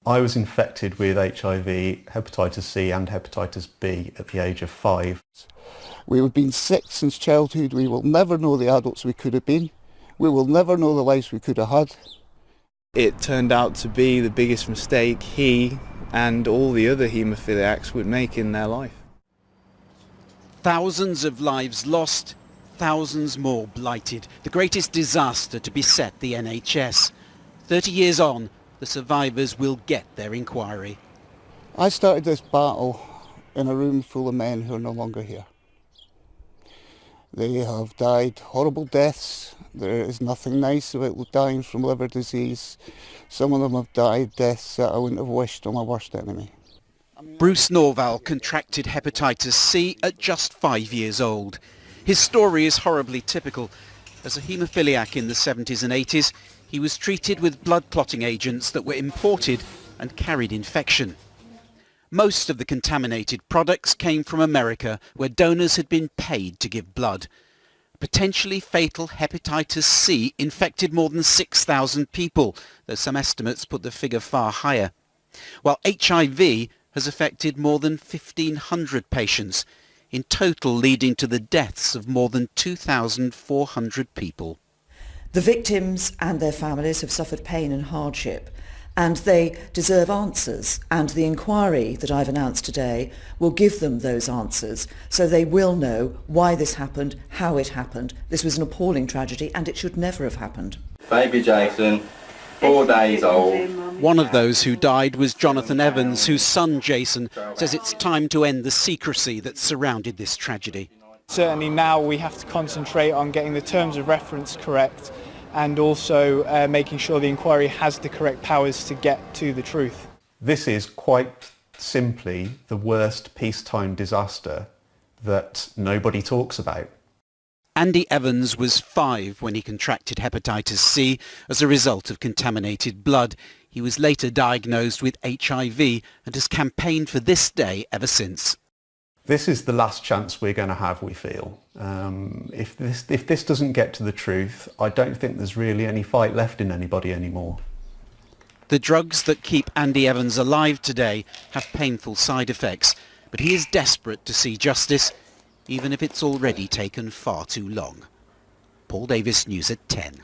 I was infected with HIV, hepatitis C and hepatitis B at the age of 5. We've been sick since childhood. We will never know the adults we could have been. We will never know the lives we could have had. It turned out to be the biggest mistake he and all the other haemophiliacs would make in their life. Thousands of lives lost, thousands more blighted. The greatest disaster to beset the NHS. 30 years on, the survivors will get their inquiry. I started this battle in a room full of men who are no longer here. They have died horrible deaths. There is nothing nice about dying from liver disease. Some of them have died deaths that I wouldn't have wished on my worst enemy. Bruce Norval contracted hepatitis C at just 5 years old. His story is horribly typical. As a haemophiliac in the 70s and 80s, he was treated with blood clotting agents that were imported and carried infection. Most of the contaminated products came from America, where donors had been paid to give blood. Potentially fatal hepatitis C infected more than 6,000 people, though some estimates put the figure far higher. While HIV has affected more than 1,500 patients, in total leading to the deaths of more than 2,400 people. The victims and their families have suffered pain and hardship, and they deserve answers, and the inquiry that I've announced today will give them those answers, so they will know why this happened, how it happened. This was an appalling tragedy and it should never have happened. Baby Jason, 4 days old. One of those who died was Jonathan Evans, whose son Jason says it's time to end the secrecy that surrounded this tragedy. Certainly now we have to concentrate on getting the terms of reference correct and also making sure the inquiry has the correct powers to get to the truth. This is quite simply the worst peacetime disaster that nobody talks about. Andy Evans was 5 when he contracted hepatitis C as a result of contaminated blood. He was later diagnosed with HIV and has campaigned for this day ever since. This is the last chance we're going to have, we feel. If this doesn't get to the truth, I don't think there's really any fight left in anybody anymore. The drugs that keep Andy Evans alive today have painful side effects, but he is desperate to see justice, even if it's already taken far too long. Paul Davis, News at 10.